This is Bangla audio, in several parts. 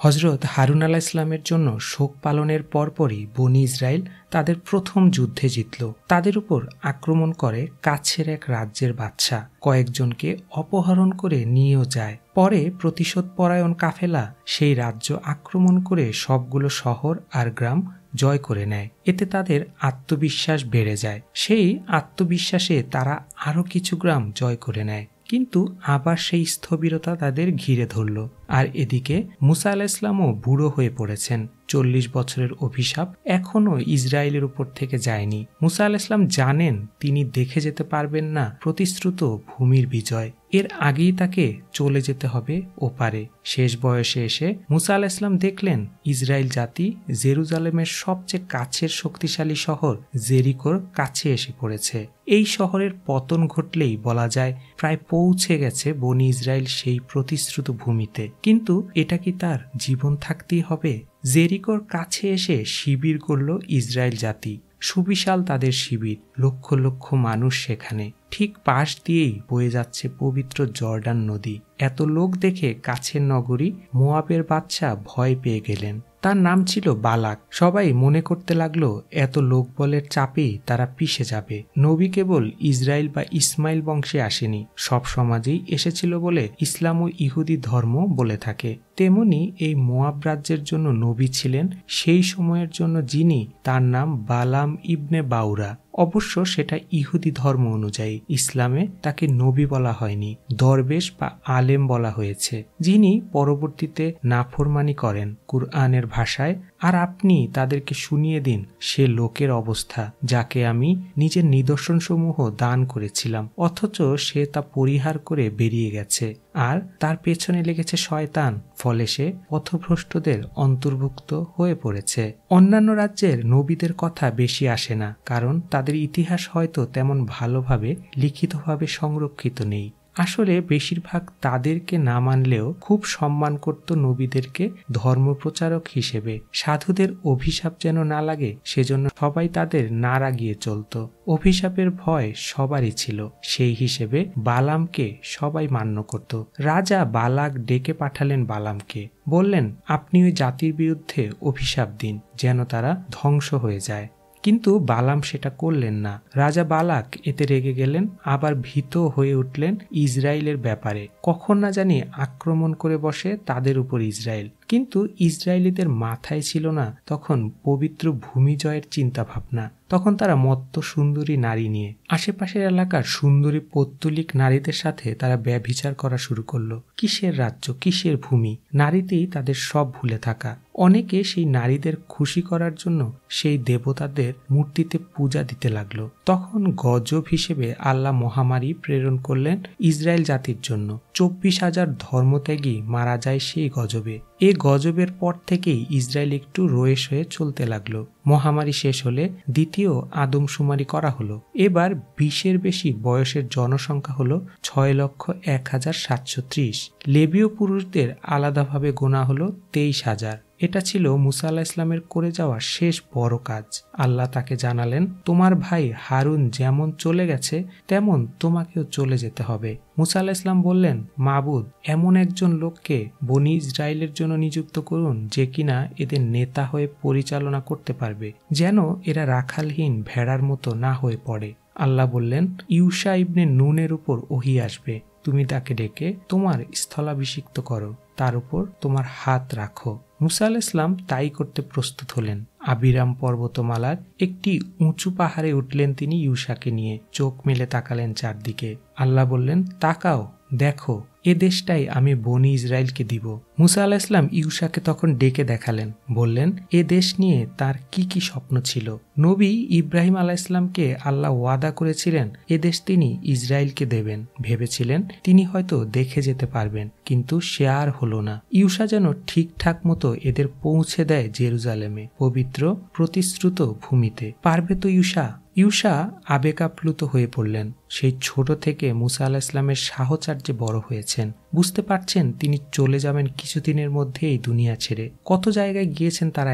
হযরত হারুন আলাইহিস সালামের জন্য শোক পালনের পরপরই বনী ইসরাইল তাদের প্রথম যুদ্ধে জিতল। তাদের উপর আক্রমণ করে কাছের এক রাজ্যের বাদশা, কয়েকজনকে অপহরণ করে নিয়েও যায়। পরে প্রতিশোধপরায়ণ কাফেলা সেই রাজ্য আক্রমণ করে সবগুলো শহর আর গ্রাম জয় করে নেয়। এতে তাদের আত্মবিশ্বাস বেড়ে যায়। সেই আত্মবিশ্বাসে তারা আরও কিছু গ্রাম জয় করে নেয়। কিন্তু আবার সেই স্থবিরতা তাদের ঘিরে ধরল। আর এদিকে মুসা আলাইহিস সালামও বুড়ো হয়ে পড়েছেন। 40 বছরের অভিশাপ এখনও ইসরায়েলের উপর থেকে যায়নি। মুসা আলাইহিস সালাম জানেন তিনি দেখে যেতে পারবেন না প্রতিশ্রুত ভূমির বিজয়। এর আগেই তাকে চলে যেতে হবে ওপারে। শেষ বয়সে এসে মুসা আলাইহিস সালাম দেখলেন ইসরায়েল জাতি জেরুজালেমের সবচেয়ে কাছের শক্তিশালী শহর জেরিকোর কাছে এসে পড়েছে। এই শহরের পতন ঘটলেই বলা যায় প্রায় পৌঁছে গেছে বনী ইসরায়েল সেই প্রতিশ্রুত ভূমিতে। কিন্তু এটা কি তার জীবন থাকতেই হবে? জেরিকোর কাছে এসে শিবির করল ইসরায়েল জাতি। সুবিশাল তাদের শিবির, লক্ষ লক্ষ মানুষ সেখানে। ঠিক পাশ দিয়েই বয়ে যাচ্ছে পবিত্র জর্ডান নদী। এত লোক দেখে কাছের নগরী মোয়াবের বাদশা ভয় পেয়ে গেলেন। তার নাম ছিল বালাক। সবাই মনে করতে লাগলো এত লোকবলের চাপেই তারা পিষে যাবে। নবী কেবল ইসরায়েল বা ইসমাইল বংশে আসেনি, সব সমাজেই এসেছিল বলে ইসলাম ও ইহুদি ধর্ম বলে থাকে। তেমনি এই মোয়াব রাজ্যের জন্য নবী ছিলেন সেই সময়ের জন্য যিনি, তার নাম বালাম ইবনে বাউরা। অবশ্য সেটা ইহুদি ধর্ম অনুযায়ী। ইসলামে তাকে নবী বলা হয়নি, দরবেশ বা আলেম বলা হয়েছে, যিনি পরবর্তীতে নাফরমানি করেন কুরআনের ভাষায়। আর আপনি তাদেরকে শুনিয়ে দিন সে লোকের অবস্থা যাকে আমি নিজের নিদর্শনসমূহ দান করেছিলাম, অথচ সে তা পরিহার করে বেরিয়ে গেছে আর তার পেছনে লেগেছে শয়তান, ফলে সে পথভ্রষ্টদের অন্তর্ভুক্ত হয়ে পড়েছে। অন্যান্য রাজ্যের নবীদের কথা বেশি আসে না, কারণ তাদের ইতিহাস হয়তো তেমন ভালোভাবে লিখিতভাবে সংরক্ষিত নেই। আসলে বেশিরভাগ তাদেরকে না মানলেও খুব সম্মান করত নবীদেরকে ধর্মপ্রচারক হিসেবে। সাধুদের অভিশাপ যেন না লাগে সেজন্য সবাই তাদের না রাগিয়ে চলত। অভিশাপের ভয় সবারই ছিল, সেই হিসেবে বালামকে সবাই মান্য করত। রাজা বালাক ডেকে পাঠালেন বালামকে, বললেন আপনি ওই জাতির বিরুদ্ধে অভিশাপ দিন যেন তারা ধ্বংস হয়ে যায়। কিন্তু বালাম সেটা করলেন না। রাজা বালাক এতে রেগে গেলেন, আবার ভীত হয়ে উঠলেন ইসরায়েলের ব্যাপারে। কখন না জানি আক্রমণ করে বসে তাদের উপর ইসরায়েল। কিন্তু ইসরায়েলিদের মাথায় ছিল না তখন পবিত্র ভূমি জয়ের চিন্তা ভাবনা। তখন তারা মত্ত সুন্দরী নারী নিয়ে আশেপাশের এলাকার সুন্দরী পৌত্তলিক নারীদের সাথে তারা ব্যভিচার করা শুরু করলো। কিসের রাজ্য, কিসের ভূমি, নারীতেই তাদের সব ভুলে থাকা। অনেকে সেই নারীদের খুশি করার জন্য সেই দেবতাদের মূর্তিতে পূজা দিতে লাগলো। তখন গজব হিসেবে আল্লাহ মহামারী প্রেরণ করলেন ইসরায়েল জাতির জন্য। 24,000 ধর্মত্যাগী মারা যায় সেই গজবে। এই গজবের পর থেকেই ইসরায়েল একটু রয়েস হয়ে চলতে লাগলো। মহামারী শেষ হলে দ্বিতীয় আদমশুমারি করা হলো। এবার 20-এর বেশি বয়সের জনসংখ্যা হলো 6,01,730। লেবীয় পুরুষদের আলাদাভাবে গোনা হলো 23,000। এটা ছিল মুসা আলাইহিস সালামের করে যাওয়া শেষ বড় কাজ। আল্লাহ তাকে জানালেন, তোমার ভাই হারুন যেমন চলে গেছে তেমন তোমাকেও চলে যেতে হবে। মুসা আলাইহিস সালাম বললেন, মাবুদ, এমন একজন লোককে বনী ইসরায়েলের জন্য নিযুক্ত করুন যে কিনা এদের নেতা হয়ে পরিচালনা করতে পারবে, যেন এরা রাখালহীন ভেড়ার মতো না হয়ে পড়ে। আল্লাহ বললেন, ইউশা ইবনে নুনের উপর ওহী আসবে, তুমি তাকে ডেকে তোমার স্থলাভিষিক্ত করো, তার উপর তোমার হাত রাখো। মুসা আলাইহিস সালাম তাই করতে প্রস্তুত হলেন। আবিরাম পর্বতমালার একটি উঁচু পাহাড়ে উঠলেন তিনি ইউশাকে নিয়ে। চোখ মেলে তাকালেন চারদিকে। আল্লাহ বললেন, তাকাও, দেখো, এ দেশটাই আমি বনী ইসরায়েলকে দিব। মুসা আলাইহিস সালাম ইউশাকে তখন ডেকে দেখালেন, বললেন এ দেশ নিয়ে তার কি কি স্বপ্ন ছিল। নবী ইব্রাহিম আলাইহিস সালামকে আল্লাহ ওয়াদা করেছিলেন এ দেশ তিনি ইসরায়েলকে দেবেন। ভেবেছিলেন তিনি হয়তো দেখে যেতে পারবেন, কিন্তু সে আর হলো না। ইউশা যেন ঠিকঠাক মতো এদের পৌঁছে দেয় জেরুজালেমে, পবিত্র প্রতিশ্রুত ভূমিতে। পারবে তো ইউশা? ইউশা আবেগাপ্লুত হয়ে পড়লেন। সেই ছোট থেকে মুসা আলাইহিস সালামের সাহচর্যে বড় হয়েছেন। বুঝতে পারছেন তিনি চলে যাবেন কিছুদিনের মধ্যে এই দুনিয়া ছেড়ে। কত জায়গায় গিয়েছেন তারা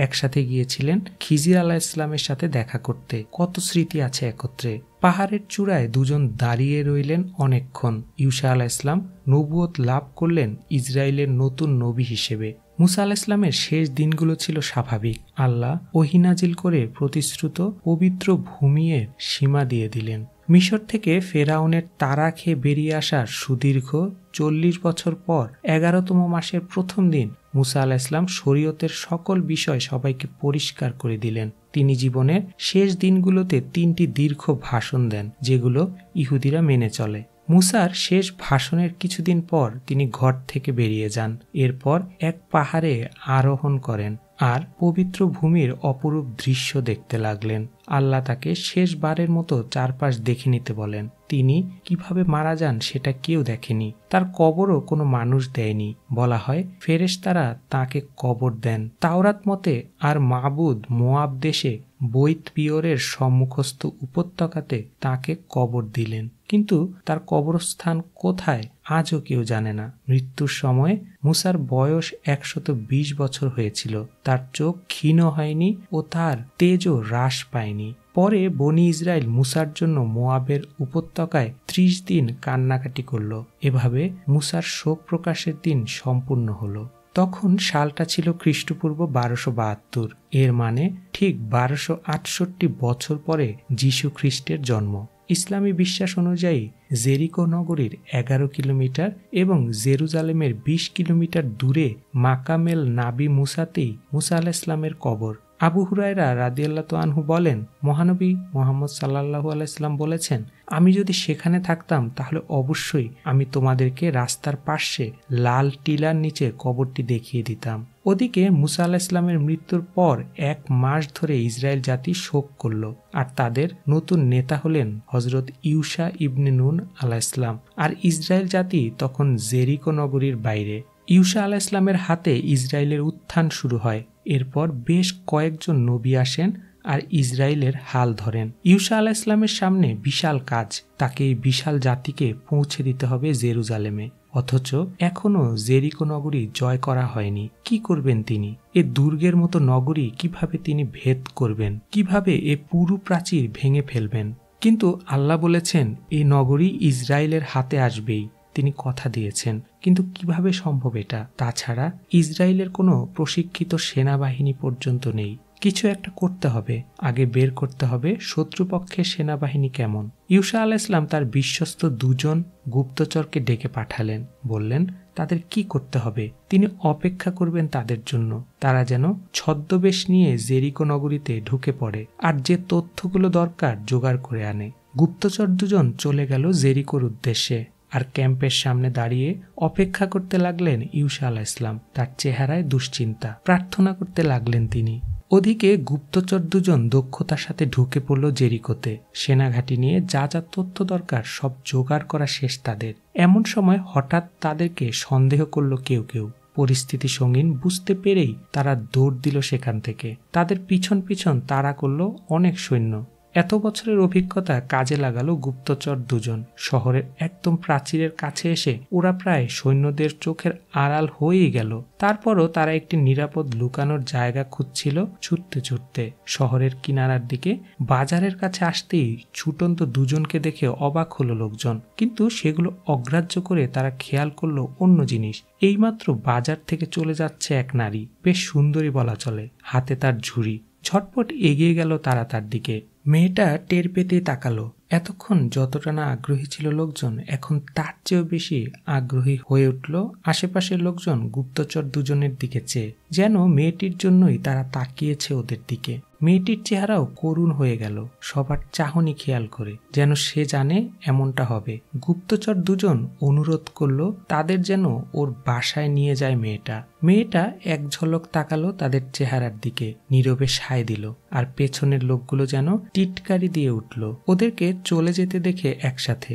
একসাথে গিয়েছিলেন খিজির আলাইহিস সালামের সাথে দেখা করতে। কত স্মৃতি আছে একত্রে। পাহাড়ের চূড়ায় দুজন দাঁড়িয়ে রইলেন অনেকক্ষণ। ঈসা আলাইহিসসালাম নবুয়ত লাভ করলেন ইসরায়েলের নতুন নবী হিসেবে। মুসা আলাইহিসসালামের শেষ দিনগুলো ছিল স্বাভাবিক। আল্লাহ ওহী নাজিল করে প্রতিশ্রুত পবিত্র ভূমির সীমা দিয়ে দিলেন। মিশর থেকে ফেরাউনের তাড়া খেয়ে বেরিয়ে আসার সুদীর্ঘ 40 বছর পর 11তম মাসের প্রথম দিন মুসা আলাইহিসসালাম শরীয়তের সকল বিষয় সবাইকে পরিষ্কার করে দিলেন। তিনি জীবনের শেষ দিনগুলোতে 3টি দীর্ঘ ভাষণ দেন, যেগুলো ইহুদিরা মেনে চলে। মুসার শেষ ভাষণের কিছুদিন পর তিনি ঘর থেকে বেরিয়ে যান। এরপর এক পাহাড়ে আরোহণ করেন আর পবিত্র ভূমির অপরূপ দৃশ্য দেখতে লাগলেন। আল্লাহ তাকে শেষবারের মতো চারপাশ দেখে নিতে বলেন। তিনি কিভাবে মারা যান সেটা কেউ দেখেনি। তার কবরও কোনো মানুষ দেয়নি। বলা হয় ফেরেশতারা তাকে কবর দেন তাওরাত মতে। আর মাবুদ মোয়াব দেশে বৈত পিয়রের সম্মুখস্থ উপত্যকাতে তাকে কবর দিলেন, কিন্তু তার কবরস্থান কোথায় আজও কেউ জানে না। মৃত্যুর সময় মুসার বয়স 120 বছর হয়েছিল। তার চোখ ক্ষীণ হয়নি ও তার তেজও হ্রাস পায়নি। পরে বনি ইসরায়েল মুসার জন্য মোয়াবের উপত্যকায় 30 দিন কান্নাকাটি করল। এভাবে মুসার শোক প্রকাশের দিন সম্পূর্ণ হলো। তখন সালটা ছিল খ্রিস্টপূর্ব 1272। এর মানে ঠিক 1268 বছর পরে যীশু খ্রিস্টের জন্ম। ইসলামী বিশ্বাস অনুযায়ী জেরিকো নগরীর 11 কিলোমিটার এবং জেরুজালেমের 20 কিলোমিটার দূরে মাকামেল নাবি মুসাতেই মুসা আলাইহিসসালামের কবর। আবু হুরায়রা রাদিয়াল্লাহু আনহু বলেন, মহানবী মুহাম্মদ সাল্লাল্লাহু আলাইহি সাল্লাম বলেছেন, আমি যদি সেখানে থাকতাম তাহলে অবশ্যই আমি তোমাদেরকে রাস্তার পাশে লাল টিলার নিচে কবরটি দেখিয়ে দিতাম। ওদিকে মুসা আলাইহিসসালামের মৃত্যুর পর 1 মাস ধরে ইসরায়েল জাতি শোক করল। আর তাদের নতুন নেতা হলেন হযরত ইউশা ইবনে নুন আলাইহিসসালাম। আর ইসরায়েল জাতি তখন জেরিকো নগরীর বাইরে। ইউশা আলাইহিসসালামের হাতে ইসরায়েলের উত্থান শুরু হয়। এরপর বেশ কয়েকজন নবী আসেন আর ইসরায়েলের হাল ধরেন। ইউশা আলাইহিসসালামের সামনে বিশাল কাজ। তাকে এই বিশাল জাতিকে পৌঁছে দিতে হবে জেরুজালেমে। অথচ এখনো জেরিকো নগরী জয় করা হয়নি। কি করবেন তিনি? এ দুর্গের মতো নগরী কিভাবে তিনি ভেদ করবেন? কিভাবে এ পুরো প্রাচীর ভেঙে ফেলবেন? কিন্তু আল্লাহ বলেছেন এই নগরী ইসরায়েলের হাতে আসবেই। তিনি কথা দিয়েছেন। কিন্তু কিভাবে সম্ভব এটা? তাছাড়া ইসরায়েলের কোনো প্রশিক্ষিত সেনাবাহিনী পর্যন্ত নেই। কিছু একটা করতে হবে। আগে বের করতে হবে শত্রুপক্ষের সেনাবাহিনী কেমন। ইউশা আলাইহিসসালাম তার বিশ্বস্ত 2 জন গুপ্তচরকে ডেকে পাঠালেন। বললেন তাদের কি করতে হবে। তিনি অপেক্ষা করবেন তাদের জন্য। তারা যেন ছদ্মবেশ নিয়ে জেরিকো নগরীতে ঢুকে পড়ে আর যে তথ্যগুলো দরকার জোগাড় করে আনে। গুপ্তচর 2 জন চলে গেল জেরিকোর উদ্দেশ্যে আর ক্যাম্পের সামনে দাঁড়িয়ে অপেক্ষা করতে লাগলেন ইউশা আলাইহিসসালাম। তার চেহারায় দুশ্চিন্তা। প্রার্থনা করতে লাগলেন তিনি। ওদিকে গুপ্তচর 2 জন দক্ষতার সাথে ঢুকে পড়ল জেরিকোতে। সেনাঘাঁটি নিয়ে যা যা তথ্য দরকার সব জোগাড় করা শেষ তাদের। এমন সময় হঠাৎ তাদেরকে সন্দেহ করল কেউ কেউ। পরিস্থিতি সঙ্গীন বুঝতে পেরেই তারা দৌড় দিল সেখান থেকে। তাদের পিছন পিছন তাড়া করল অনেক সৈন্য। এত বছরের অভিজ্ঞতা কাজে লাগালো গুপ্তচর 2 জন। শহরের একদম প্রাচীরের কাছে এসে ওরা প্রায় সৈন্যদের চোখের আড়াল হয়েই গেল। তারপরও তারা একটি নিরাপদ লুকানোর জায়গা খুঁজছিল ছুটতে ছুটতে। শহরের কিনারার দিকে বাজারের কাছে আসতেই ছুটন্ত 2 জনকে দেখে অবাক হলো লোকজন। কিন্তু সেগুলো অগ্রাহ্য করে তারা খেয়াল করলো অন্য জিনিস। এইমাত্র বাজার থেকে চলে যাচ্ছে এক নারী। বেশ সুন্দরী বলা চলে। হাতে তার ঝুড়ি। ঝটপট এগিয়ে গেল তারা তার দিকে। মেয়েটা টের পেতেই তাকালো। এতক্ষণ যতটা না আগ্রহী ছিল লোকজন, এখন তার চেয়েও বেশি আগ্রহী হয়ে উঠল আশেপাশের লোকজন গুপ্তচর 2 জনের দিকে চেয়ে। যেন মেয়েটির জন্যই তারা তাকিয়েছে ওদের দিকে। মেয়েটির চেহারাও করুণ হয়ে গেল সবার চাহনি খেয়াল করে, যেন সে জানে এমনটা হবে। গুপ্তচর 2 জন অনুরোধ করলো তাদের যেন ওর বাসায় নিয়ে যায় মেয়েটা। মেয়েটা এক ঝলক তাকালো তাদের চেহারার দিকে, নীরবে সায় দিল। আর পেছনের লোকগুলো যেন টিটকারি দিয়ে উঠল ওদেরকে চলে যেতে দেখে একসাথে।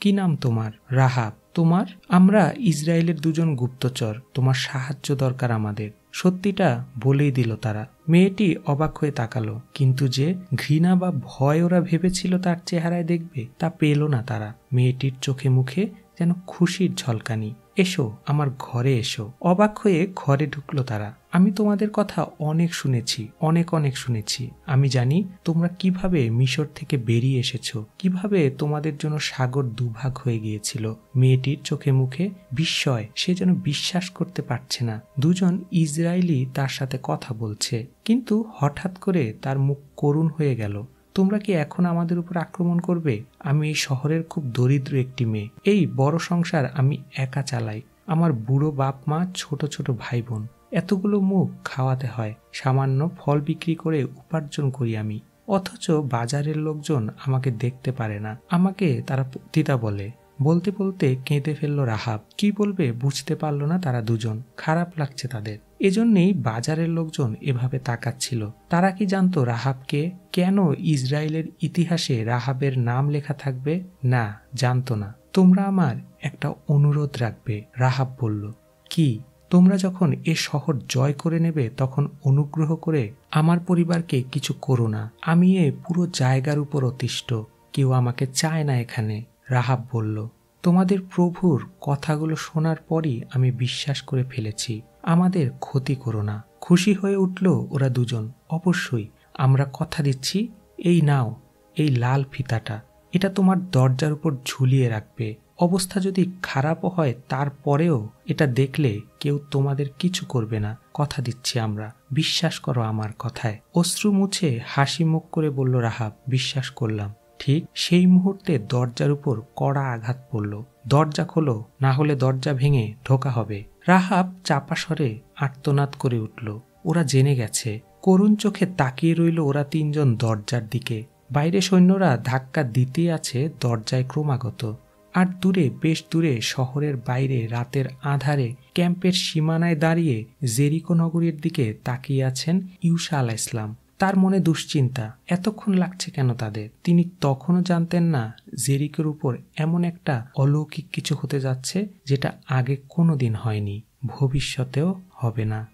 কি নাম তোমার? রাহাব। তোমার? আমরা ইসরায়েলের 2 জন গুপ্তচর। তোমার সাহায্য দরকার আমাদের। সত্যিটা বলেই দিল তারা। মেয়েটি অবাক হয়ে তাকালো, কিন্তু যে ঘৃণা বা ভয় ওরা ভেবেছিল তার চেহারায় দেখবে তা পেল না তারা। মেয়েটির চোখে মুখে যেন খুশির ঝলকানি। এসো, আমার ঘরে এসো। অবাক হয়ে ঘরে ঢুকলো তারা। আমি তোমাদের কথা অনেক শুনেছি, অনেক অনেক শুনেছি। আমি জানি তোমরা কিভাবে মিশর থেকে বেরিয়ে এসেছো, কিভাবে তোমাদের জন্য সাগর দুভাগ হয়ে গিয়েছিল। মেয়েটির চোখে মুখে বিস্ময়, সে যেন বিশ্বাস করতে পারছে না। দুজন ইসরায়েলি তার সাথে কথা বলছে, কিন্তু হঠাৎ করে তার মুখ করুণ হয়ে গেল। তোমরা কি এখন আমাদের উপর আক্রমণ করবে? আমি এই শহরের খুব দরিদ্র একটি মেয়ে। এই বড় সংসার আমি একা চালাই। আমার বুড়ো বাপ মা, ছোট ছোট ভাই বোন, এতগুলো মুখ খাওয়াতে হয়। সামান্য ফল বিক্রি করে উপার্জন করি আমি, অথচ বাজারের লোকজন আমাকে দেখতে পারে না, আমাকে তারা পতিতা বলে। বলতে বলতে কেঁদে ফেলল রাহাব। কি বলবে বুঝতে পারল না তারা দুজন। খারাপ লাগছে তাদের। এজন্যই বাজারের লোকজন এভাবে তাকাচ্ছিল। তারা কি জানতো রাহাবকে? কেন ইসরায়েলের ইতিহাসে রাহাবের নাম লেখা থাকবে? না, জানতো না। তোমরা আমার একটা অনুরোধ রাখবে, রাহাব বলল। কি? তোমরা যখন এ শহর জয় করে নেবে তখন অনুগ্রহ করে আমার পরিবারকে কিছু করো না। আমি এ পুরো জায়গার উপর অতিষ্ঠ, কেউ আমাকে চায় না এখানে। রাহাব বলল, তোমাদের প্রভুর কথাগুলো শোনার পরই আমি বিশ্বাস করে ফেলেছি। আমাদের ক্ষতি করো না। খুশি হয়ে উঠল ওরা দুজন। অবশ্যই, আমরা কথা দিচ্ছি। এই নাও, এই লাল ফিতাটা, এটা তোমার দরজার উপর ঝুলিয়ে রাখবে। অবস্থা যদি খারাপও হয় তারপরেও এটা দেখলে কেউ তোমাদের কিছু করবে না। কথা দিচ্ছি আমরা, বিশ্বাস করো আমার কথায়। অশ্রু মুছে হাসি মুখ করে বলল রাহাব, বিশ্বাস করলাম। ঠিক সেই মুহূর্তে দরজার উপর কড়া আঘাত পড়ল। দরজা খোলো, না হলে দরজা ভেঙে ঢোকা হবে। রাহাব চাপা স্বরে আর্তনাদ করে উঠল। ওরা জেনে গেছে। করুণ চোখে তাকিয়ে রইল ওরা তিনজন দরজার দিকে। বাইরে সৈন্যরা ধাক্কা দিতেই আছে দরজায় ক্রমাগত। আর দূরে, বেশ দূরে, শহরের বাইরে রাতের আধারে ক্যাম্পের সীমানায় দাঁড়িয়ে জেরিকো নগরীর দিকে তাকিয়ে আছেন ইউসা আলাইহিসসালাম। তার মনে দুশ্চিন্তা। এতক্ষণ লাগছে কেন তাদের? তিনি তখনও জানতেন না জেরিকোর উপর এমন একটা অলৌকিক কিছু হতে যাচ্ছে যেটা আগে কোনোদিন হয়নি, ভবিষ্যতেও হবে না।